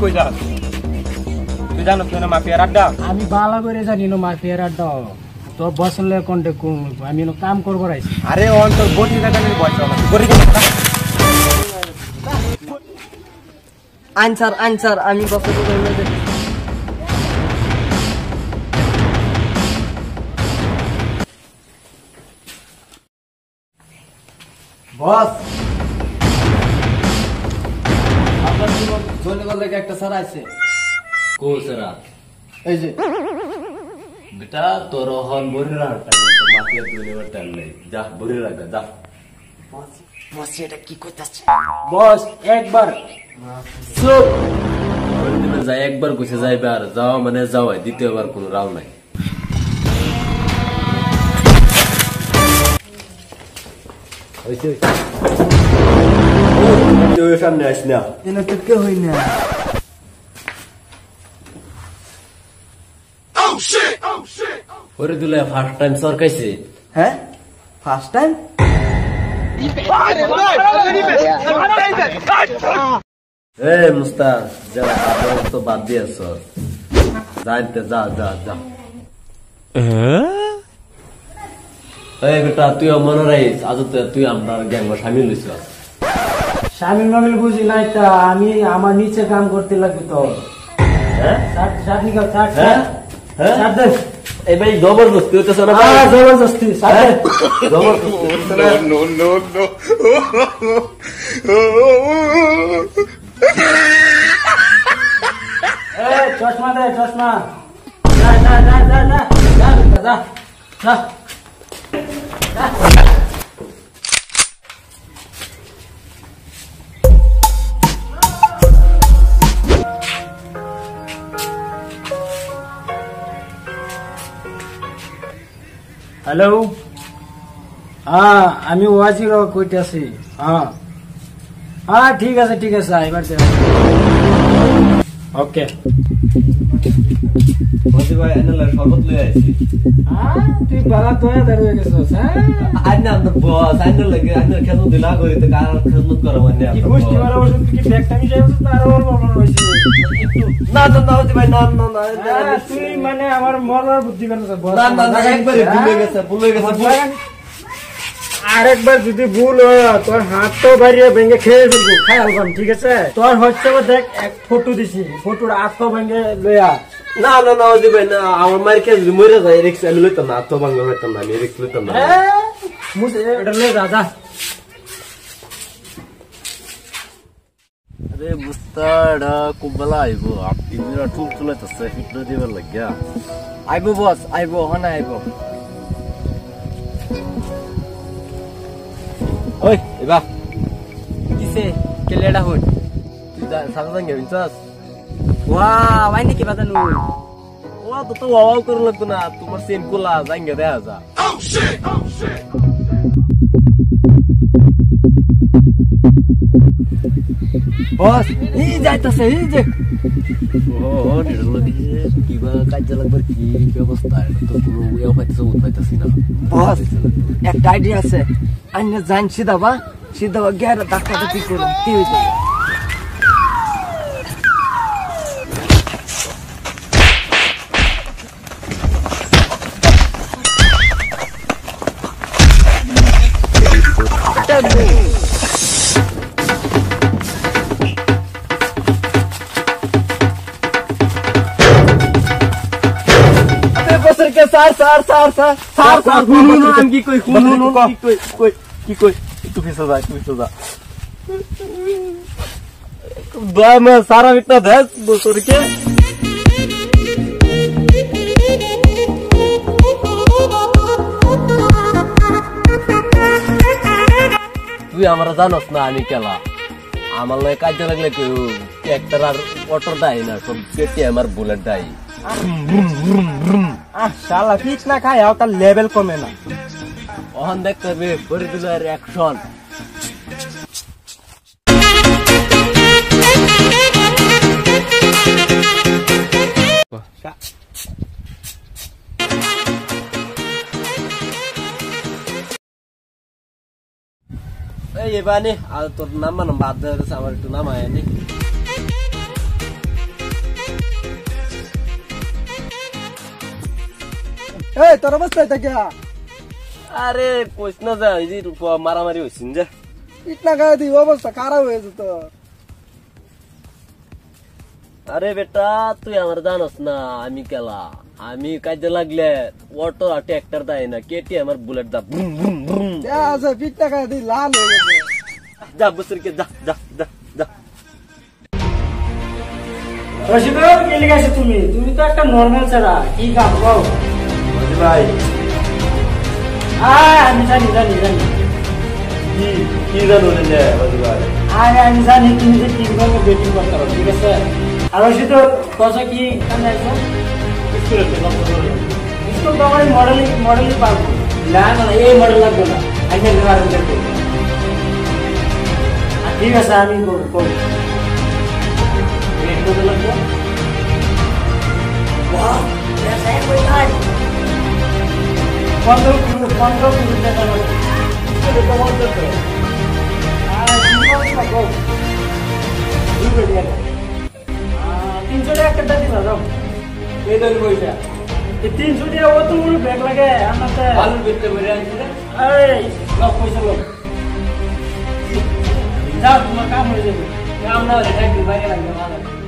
কই যাস তুই জানো তুই না মাফিয়ার আড্ডা আমি বালা করে জানি না মাফিয়ার আড্ডা তোর বসলে কোনটা কোন আমি কাম করবো রাইছি আরে অন তোর বটি টাকা নিয়ে বয়স আমার গরি আনসার আমি বসে বস আপনার জনগণ লেগে একটা স্যার আছে কো সারা এই যে বেটা তোর হন বরি রাখটা মাফিয়া দুনিয়ার টাইম নাই যা বরি রাখ যা বস এটা কি করতেছে বস একবার চুপ বলি যাই একবার কইছে যাইবে আর যাও মানে যাও দ্বিতীয়বার কোনো রাও নাই ওইছে ওই সামনে আস না এনে তো কে হই না ওরে দুলে ফার্স্ট টাইম সরকাইছে হ্যাঁ ফার্স্ট টাইম এ মুস্তাক যা আপনি তো বাদ দিয়েছ যাইতে যা যা যা এই বেটা তুই মনে রাখিস আজ তুই আমার গ্যাং সামিল হইছ শামিল মামিল বুঝি নাই তা আমি আমার নিচে কাম করতে লাগবে তো হ্যাঁ ষাট নিকাল ষাট হ্যাঁ হ্যাঁ ষাট দেন এই ভাই জবরদস্তি হইতেছে না জবরদস্তি ষাট দেন চশমা দে চশমা যা যা যা যা যা যা যা যা হ্যালো হ্যাঁ আমি ওয়াজির কইতেছি হ্যাঁ হ্যাঁ ঠিক আছে এবার ওকে বসি ভাই এনে শরবত লই আইছি তুই বালা তোয়া দাঁড়িয়ে গেছিস হ্যাঁ আইনা তো বস আইনা লাগে আইনা খেলো দিলা করিতে কার খেদমত করা মানে কি গোষ্ঠী মারা ওষুধ কি ব্যাগটা আমি যাইছ তার ওর মরণ হইছে না বসি ভাই না তুই মানে আমার মরার বুদ্ধি করছিস না একবারে ভুলে গেছে আরেকবার যদি ভুল হয় তোর হাত তো বাইরে ভেঙে খেয়ে ফেলবো খাই আলবাম ঠিক আছে তোর হচ্ছে দেখ এক ফটো দিছি ফটোর হাত তো ভেঙে লইয়া না বসি ভাই না আমার মার খেয়ে যদি মরে যায় রিক্স আমি লইতাম না তো ভাঙা হইতাম না আমি রিক্স লইতাম না এটা লে দাদা আরে মুস্তাডা কুবলা আইবো আপনি মিরা টুল চলাইতেছে ফিটলো দিবার লাগিয়া আইবো বস আইবো হনা আইবো ওই এবা কিসে কেলেডা হই তুই সারা জাঙ্গে বিনছাস ওয়াও আই নাকি বাজানো ও তো ওয়াও করে লাগতো না তোমার সেম কোলা জাঙ্গে দেয়া যা বস এই যাইতাছে এই যে ও নিরলো দিয়ে কিবা কাজে লাগবার কি ব্যবস্থা এটা তো পুরো ওয়া পাইতেছি না বস একটা আইডিয়া আছে আইনা জান সিধা বা গেরা ডাক্তার কি করব কি হইছে सारा इतना दस बोसर के তুই আমরা জানোস না আমি কেলা আমার লয় কাজে লাগলে কেউ ট্রাক্টর আর অটো দাই না সব পেটি আমার বুলেট দাই শালা পিচ না খায় তার লেভেল কমে না ওখান দেখতে হবে করে দিল অ্যাকশন এই এবারে আর তোর নাম বাদ আমার একটু নাম আয়নি এই তোর অবস্থা এটা কি আরে কইস না যা এই যে মারামারি হইছিন যে ইটনা গায়ে দি অবস্থা খারাপ হয়ে যেত আরে বেটা তুই আমার জানোস না আমি কেলা আমি কাজে লাগলে অটো আর ট্রাক্টর দেয় না কেটি আমার বুলেট দা ব্রুম ব্রুম ব্রুম আচ্ছা পিটনা গায়ে দি লাল হয়ে গেছে যা বসরকে যা যা যা যা রশিদ কে লিখাইছো তুমি তুমি তো একটা নরমাল ছাড়া কি কাম কও ভাই আমি জানি কি জানো রে ভাই আমি জানি তুমি যে টিম ভাবে ব্যাটিং করতে পারো ঠিক আছে আর রশিদ কথা কি কানে আইছো স্কুল তো আমার মডেলিং পারবো না এই মডেল লাগবে না আমি আর দেখো ঠিক আছে আমি করব রেট কত লাগবে বাহ ऐसा है कोई आज 15 किलो টাকা লাগবে इसको तो बहुत करते हैं को দুই বেডিয়া 300 টাকা একটা দিবা দাও এই দেন পয়সা এই 300 টাকা ও তো মুড়ি ব্যাগ লাগে আমাতে ভালো বিক্রি করে আনছি এই নাও পয়সা লো যাও তোমার কাম হয়ে যাবে কাম না হলে টাকা বাইরে লাগবে ভালো